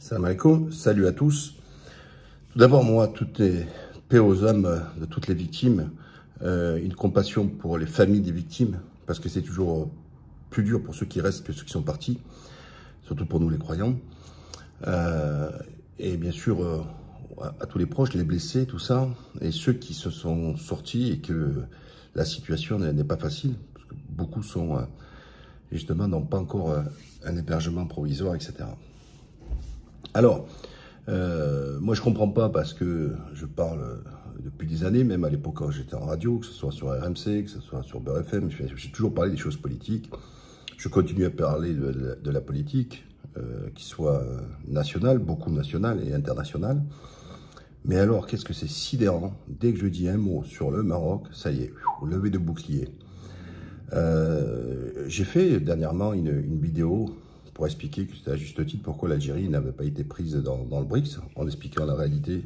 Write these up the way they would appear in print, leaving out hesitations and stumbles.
Salam alaikum, salut à tous. Tout d'abord, moi, toutes les paix aux âmes de toutes les victimes, une compassion pour les familles des victimes, parce que c'est toujours plus dur pour ceux qui restent que ceux qui sont partis, surtout pour nous les croyants. Et bien sûr, à tous les proches, les blessés, tout ça, et ceux qui se sont sortis et que la situation n'est pas facile, parce que beaucoup sont, justement, n'ont pas encore un hébergement provisoire, etc. Alors, moi je comprends pas parce que je parle depuis des années, même à l'époque quand j'étais en radio, que ce soit sur RMC, que ce soit sur Beurre FM, j'ai toujours parlé des choses politiques. Je continue à parler de la politique, qui soit nationale, beaucoup nationale et internationale. Mais alors, qu'est-ce que c'est sidérant, dès que je dis un mot sur le Maroc, ça y est, levé de bouclier. J'ai fait dernièrement une vidéo pour expliquer que c'était à juste titre pourquoi l'Algérie n'avait pas été prise dans le BRICS, en expliquant la réalité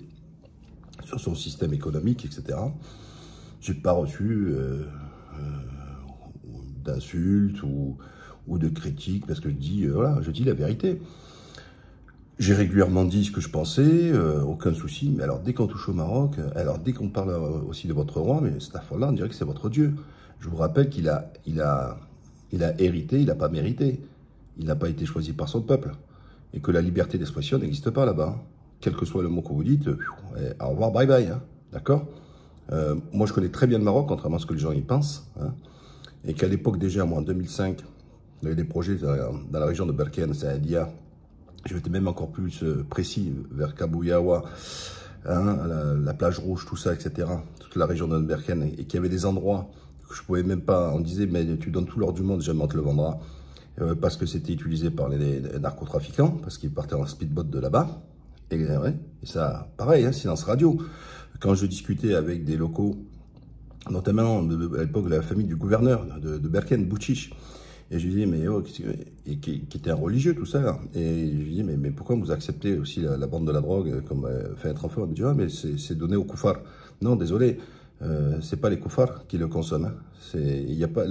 sur son système économique, etc. Je n'ai pas reçu d'insultes ou de critiques, parce que voilà, je dis la vérité. J'ai régulièrement dit ce que je pensais, aucun souci, mais alors dès qu'on touche au Maroc, alors dès qu'on parle aussi de votre roi, mais cette affaire-là, on dirait que c'est votre Dieu. Je vous rappelle qu'il a hérité, il n'a pas mérité. Il n'a pas été choisi par son peuple. Et que la liberté d'expression n'existe pas là-bas. Quel que soit le mot que vous dites, au revoir, bye bye. Hein, d'accord. Moi, je connais très bien le Maroc, contrairement à ce que les gens y pensent. Hein, et qu'à l'époque, déjà, moi, en 2005, il y avait des projets dans la région de Berkane, Saadia. Je vais être même encore plus précis, vers Kabouyawa, hein, la plage rouge, tout ça, etc. Toute la région de Berkane. Et qu'il y avait des endroits que je pouvais même pas. On disait, mais tu donnes tout l'or du monde, jamais on te le vendra. Parce que c'était utilisé par les narcotrafiquants, parce qu'ils partaient en speedboat de là-bas. Et ça, pareil, hein, silence radio. Quand je discutais avec des locaux, notamment à l'époque de la famille du gouverneur de Berkane, Bouchiche, et je lui disais, mais qui était un religieux, tout ça, et je lui disais, mais pourquoi vous acceptez aussi la bande de la drogue comme fait être enfant? Il me dit, mais c'est donné aux koufars. Non, désolé, c'est pas les koufars qui le consomment. Hein. Y a pas,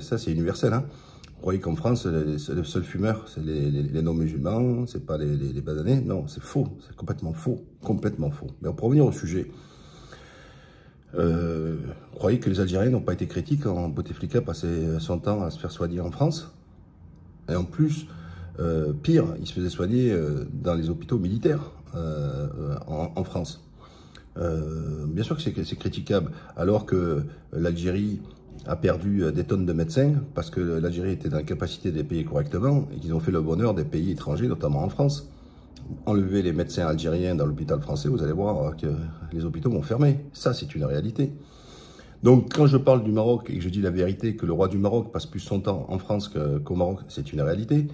ça, c'est universel, hein. Vous croyez qu'en France, les seuls fumeurs, c'est les non-musulmans, c'est pas les badanais? Non, c'est faux, c'est complètement faux, complètement faux. Mais pour revenir au sujet, vous croyez que les Algériens n'ont pas été critiques quand Bouteflika passait son temps à se faire soigner en France? Et en plus, pire, il se faisait soigner dans les hôpitaux militaires en France. Bien sûr que c'est critiquable, alors que l'Algérie a perdu des tonnes de médecins parce que l'Algérie était dans la capacité de les payer correctement et qu'ils ont fait le bonheur des pays étrangers, notamment en France. Enlevez les médecins algériens dans l'hôpital français, vous allez voir que les hôpitaux vont fermer. Ça, c'est une réalité. Donc, quand je parle du Maroc et que je dis la vérité, que le roi du Maroc passe plus son temps en France qu'au Maroc, c'est une réalité.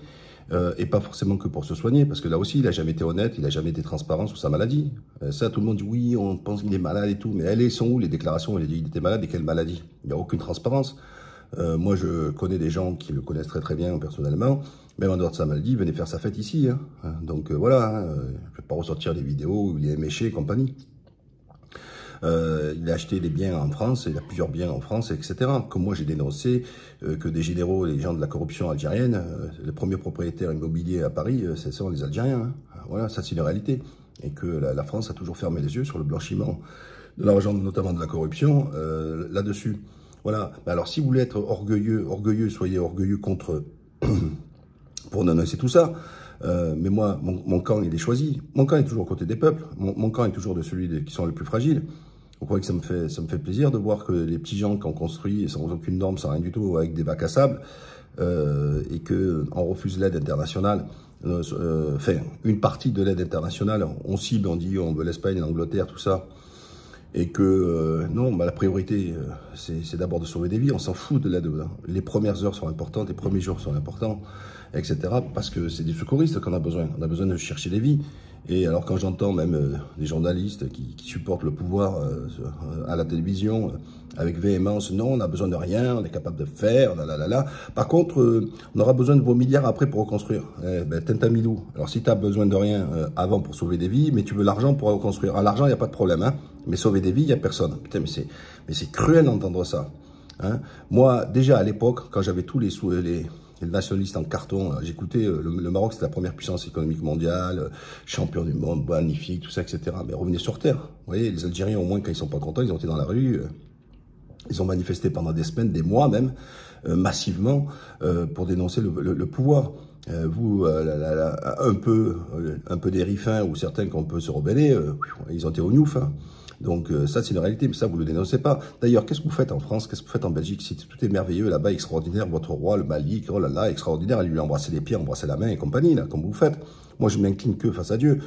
Et pas forcément que pour se soigner, parce que là aussi, il n'a jamais été honnête, il n'a jamais été transparent sur sa maladie. Ça, tout le monde dit, oui, on pense qu'il est malade et tout, mais elles sont où les déclarations? Il a dit qu'il était malade et quelle maladie? Il n'y a aucune transparence. Moi, je connais des gens qui le connaissent très très bien personnellement, même en dehors de sa maladie, il venait faire sa fête ici. Hein. Donc voilà, je ne vais pas ressortir les vidéos où il est méché et compagnie. Il a acheté des biens en France, il a plusieurs biens en France, etc. Comme moi, j'ai dénoncé que des généraux, les gens de la corruption algérienne, les premiers propriétaires immobiliers à Paris, ce sont les Algériens. Hein. Voilà, ça c'est une réalité. Et que la France a toujours fermé les yeux sur le blanchiment de l'argent, notamment de la corruption, là-dessus. Voilà. Alors, si vous voulez être orgueilleux, soyez orgueilleux contre pour dénoncer tout ça. Mais moi, mon camp, il est choisi. Mon camp est toujours aux côtés des peuples. Mon camp est toujours de celui qui sont les plus fragiles. Vous croyez que ça me fait plaisir de voir que les petits gens qui ont construit sans aucune norme, sans rien du tout, avec des bacs à sable, et qu'on refuse l'aide internationale, enfin, une partie de l'aide internationale, on cible, on dit on veut l'Espagne, l'Angleterre, tout ça, et que non, la priorité, c'est d'abord de sauver des vies, on s'en fout de l'aide. Les premières heures sont importantes, les premiers jours sont importants, etc. Parce que c'est des secouristes qu'on a besoin de chercher des vies. Et alors quand j'entends même des journalistes qui supportent le pouvoir à la télévision avec véhémence, non, on n'a besoin de rien, on est capable de faire, là. Par contre, on aura besoin de vos milliards après pour reconstruire. Tintamilou. Alors si tu as besoin de rien avant pour sauver des vies, mais tu veux l'argent pour reconstruire. Alors l'argent, il n'y a pas de problème, hein. Mais sauver des vies, il n'y a personne. Putain, mais c'est cruel d'entendre ça. Hein. Moi, déjà à l'époque, quand j'avais tous les le nationaliste en carton. J'écoutais, le Maroc, c'est la première puissance économique mondiale, champion du monde, magnifique, tout ça, etc. Mais revenez sur Terre. Vous voyez, les Algériens, au moins, quand ils sont pas contents, ils ont été dans la rue, ils ont manifesté pendant des semaines, des mois même, massivement, pour dénoncer le pouvoir. Vous, un peu des rifins ou certains qu'on peut se rebeller, ils ont été au gnouf, hein. Donc ça, c'est une réalité, mais ça, vous ne le dénoncez pas. D'ailleurs, qu'est-ce que vous faites en France? Qu'est-ce que vous faites en Belgique? Si tout est merveilleux là-bas, extraordinaire, votre roi, le Malik, oh là là, extraordinaire, allez lui embrasser les pieds, embrasser la main et compagnie, là, comme vous faites. Moi, je m'incline que face à Dieu.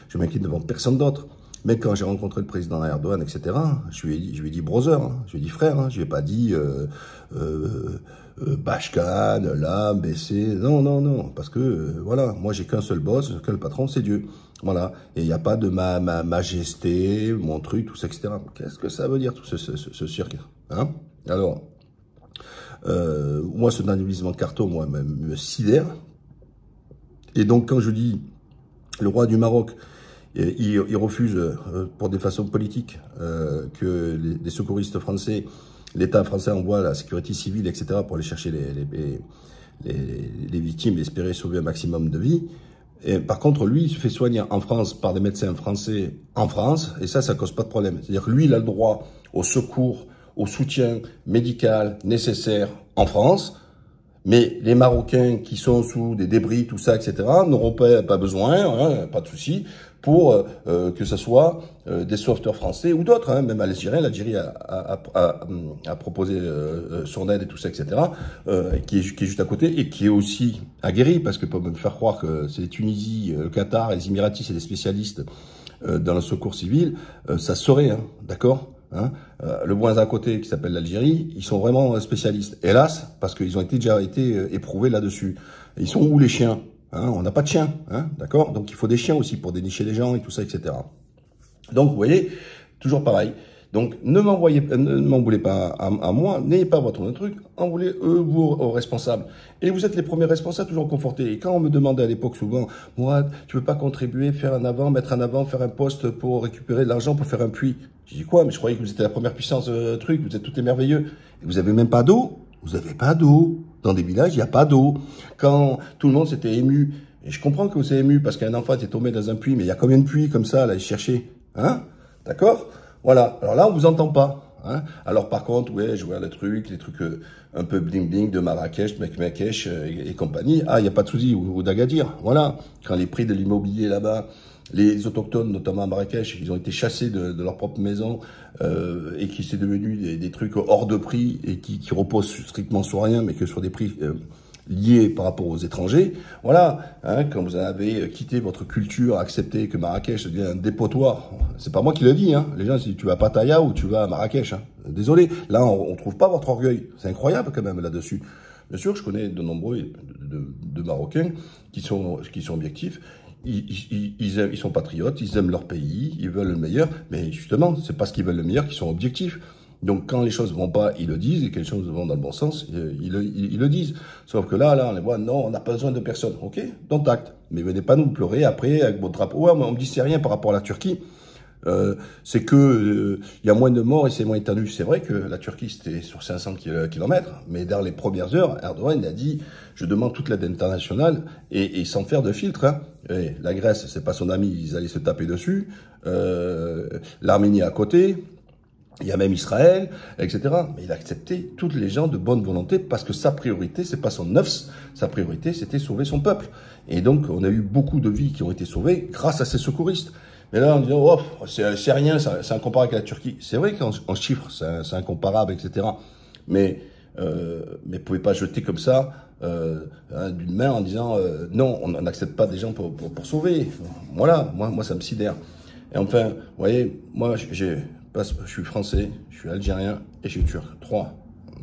Je m'incline devant personne d'autre. Mais quand j'ai rencontré le président Erdogan, etc., je lui ai dit brother, hein, je lui ai dit frère, hein, je lui ai pas dit Bashkan, là, BC, non, non, non, parce que voilà, moi j'ai qu'un seul boss, qu'un patron, c'est Dieu, voilà, et il n'y a pas de ma majesté, mon truc, tout ça, etc. Qu'est-ce que ça veut dire tout ce cirque, hein? Alors, moi ce nationalisme en carton, moi, me sidère, et donc quand je dis le roi du Maroc, il refuse, pour des façons politiques, que les secouristes français, l'État français envoie la sécurité civile, etc., pour aller chercher les victimes et espérer sauver un maximum de vies. Et par contre, lui, il se fait soigner en France par des médecins français en France, et ça cause pas de problème. C'est-à-dire que lui, il a le droit au secours, au soutien médical nécessaire en France, mais les Marocains qui sont sous des débris, tout ça, etc., n'auront pas besoin, hein, pas de souci, pour que ce soit des sauveteurs français ou d'autres, hein, même algériens. L'Algérie a proposé son aide et tout ça, etc., qui est juste à côté et qui est aussi aguerri, parce que peut me faire croire que c'est les Tunisie, le Qatar, les Émiratis, c'est des spécialistes dans le secours civil, ça se saurait, hein, d'accord? Hein, le voisin à côté qui s'appelle l'Algérie, ils sont vraiment spécialistes. Hélas, parce qu'ils ont déjà été éprouvés là-dessus. Ils sont où les chiens? Hein, on n'a pas de chiens, hein, d'accord? Donc il faut des chiens aussi pour dénicher les gens et tout ça, etc. Donc vous voyez, toujours pareil. Donc ne m'en voulez pas à moi, n'ayez pas votre truc, en voulez vous aux responsables. Et vous êtes les premiers responsables toujours confortés. Et quand on me demandait à l'époque souvent, Mourad, tu veux pas contribuer, faire un avant, mettre en avant, faire un poste pour récupérer de l'argent pour faire un puits? J'ai dit quoi? Mais je croyais que vous étiez la première puissance truc, vous êtes tout est merveilleux. Et vous avez même pas d'eau? Vous avez pas d'eau. Dans des villages, il n'y a pas d'eau. Quand tout le monde s'était ému, et je comprends que vous êtes ému parce qu'un enfant était tombé dans un puits, mais il y a combien de puits comme ça, là, à chercher? Hein? D'accord? Voilà. Alors là, on vous entend pas. Hein? Alors par contre, ouais, je vois les trucs un peu bling-bling de Marrakech, Mekmekech et compagnie. Ah, il n'y a pas de souci, ou d'Agadir. Voilà. Quand les prix de l'immobilier là-bas, les autochtones, notamment à Marrakech, ils ont été chassés de leur propre maison et qui c'est devenu des trucs hors de prix et qui reposent strictement sur rien, mais que sur des prix liés par rapport aux étrangers. Voilà, hein, quand vous avez quitté votre culture, accepté que Marrakech devient un dépotoir, c'est pas moi qui le dis, hein. Les gens, si tu vas à Pattaya ou tu vas à Marrakech, hein. Désolé, là on trouve pas votre orgueil. C'est incroyable quand même là-dessus. Bien sûr, je connais de nombreux de Marocains qui sont objectifs. Ils sont patriotes, ils aiment leur pays, ils veulent le meilleur, mais justement, c'est parce qu'ils veulent le meilleur qu'ils sont objectifs. Donc quand les choses vont pas, ils le disent, et que les choses vont dans le bon sens, ils le disent. Sauf que là, on les voit, non, on n'a pas besoin de personne. Ok, dont acte. Mais venez pas nous pleurer après avec votre drapeau. Ouais, on me dit c'est rien par rapport à la Turquie. C'est que il y a moins de morts et c'est moins étendu. C'est vrai que la Turquie c'était sur 500 kilomètres, mais dans les premières heures, Erdogan il a dit je demande toute l'aide internationale et sans faire de filtre. Hein. Et la Grèce c'est pas son ami, ils allaient se taper dessus. L'Arménie à côté. Il y a même Israël, etc. Mais il a accepté toutes les gens de bonne volonté parce que sa priorité, c'est pas son nefs, sa priorité, c'était sauver son peuple. Et donc, on a eu beaucoup de vies qui ont été sauvées grâce à ces secouristes. Mais là, on dit, oh, c'est rien, c'est incomparable avec la Turquie. C'est vrai qu'en chiffres, c'est incomparable, etc. Mais vous pouvez pas jeter comme ça d'une main en disant, non, on n'accepte pas des gens pour sauver. Voilà, moi, ça me sidère. Et enfin, vous voyez, moi, je suis français, je suis algérien et je suis turc. 3.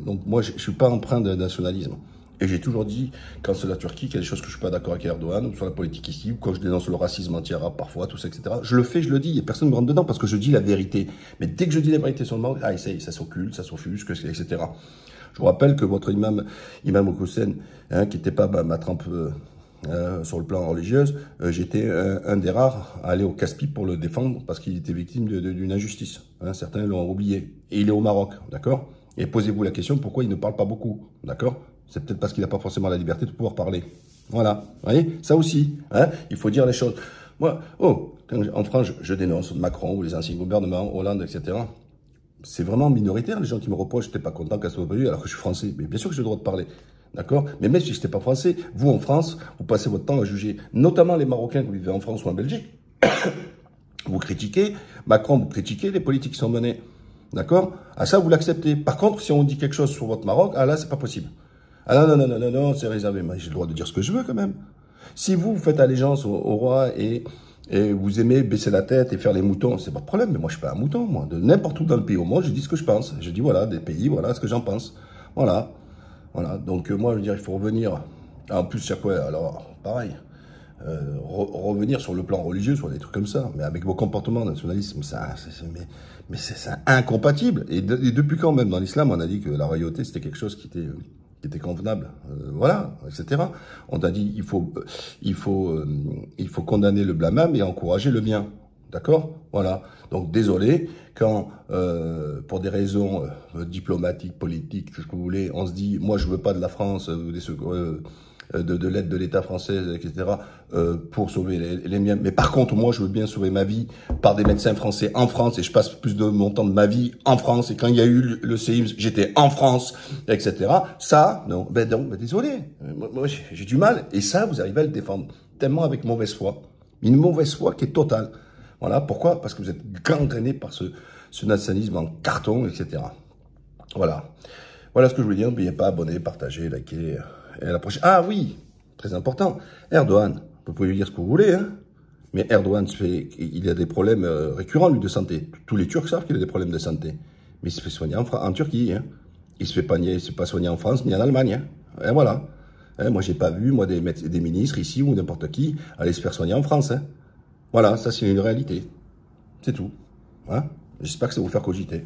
Donc moi, je suis pas empreint de nationalisme. Et j'ai toujours dit, quand c'est la Turquie, qu'il y a des choses que je suis pas d'accord avec Erdogan, ou sur la politique ici, ou quand je dénonce le racisme anti-arabe parfois, tout ça, etc. Je le fais, je le dis, et personne ne me rentre dedans parce que je dis la vérité. Mais dès que je dis la vérité sur le Maroc, ça s'occulte, ça s'offusque, etc. Je vous rappelle que votre imam Okossen, hein, qui n'était pas ma trempe sur le plan religieux, j'étais un des rares à aller au Caspi pour le défendre parce qu'il était victime d'une injustice. Hein, certains l'ont oublié. Et il est au Maroc, d'accord? Et posez-vous la question, pourquoi il ne parle pas beaucoup, d'accord? C'est peut-être parce qu'il n'a pas forcément la liberté de pouvoir parler. Voilà, vous voyez, ça aussi, hein, il faut dire les choses. Moi, en France, je dénonce Macron ou les anciens gouvernements, Hollande, etc. C'est vraiment minoritaire, les gens qui me reprochent, je n'étais pas content qu'elle soit venue alors que je suis français. Mais bien sûr que j'ai le droit de parler, d'accord? Mais même si je n'étais pas français, vous en France, vous passez votre temps à juger, notamment les Marocains qui vivent en France ou en Belgique. Vous critiquez Macron, vous critiquez les politiques qui sont menées, d'accord? Ah ça, vous l'acceptez. Par contre, si on dit quelque chose sur votre Maroc, ah là, c'est pas possible. Ah non, c'est réservé. J'ai le droit de dire ce que je veux quand même. Si vous faites allégeance au roi et vous aimez baisser la tête et faire les moutons, c'est pas de problème. Mais moi, je suis pas un mouton, moi. De n'importe où dans le pays au monde, je dis ce que je pense. Je dis, voilà, des pays, voilà ce que j'en pense. Voilà. Donc, moi, je veux dire, il faut revenir. En plus, chaque fois, alors, pareil. Revenir sur le plan religieux, sur des trucs comme ça. Mais avec vos comportements nationalistes, mais c'est incompatible. Et depuis quand même, dans l'islam, on a dit que la royauté, c'était quelque chose qui était convenable, voilà, etc. On a dit il faut condamner le blâmable et encourager le bien, d'accord, voilà. Donc désolé quand pour des raisons diplomatiques, politiques, tout ce que vous voulez, on se dit moi je veux pas de la France de l'aide de l'État français, etc., pour sauver les miens. Mais par contre, moi, je veux bien sauver ma vie par des médecins français en France, et je passe plus de mon temps de ma vie en France, et quand il y a eu le séisme, j'étais en France, etc. Ça, non, désolé, moi j'ai du mal, et ça, vous arrivez à le défendre, tellement avec mauvaise foi, une mauvaise foi qui est totale. Voilà, pourquoi? Parce que vous êtes gangréné par ce nationalisme en carton, etc. Voilà ce que je voulais dire. N'oubliez pas, abonner, partager, liker. Et à la prochaine. Ah oui, très important. Erdogan, vous pouvez lui dire ce que vous voulez, hein. Mais Erdogan, il a des problèmes récurrents, lui, de santé. Tous les Turcs savent qu'il a des problèmes de santé. Mais il se fait soigner en Turquie, hein. Il se fait pas soigner en France ni en Allemagne, hein. Et voilà. Hein, moi, j'ai pas vu, moi, des ministres ici ou n'importe qui aller se faire soigner en France, hein. Voilà, ça, c'est une réalité. C'est tout. Hein. J'espère que ça va vous faire cogiter.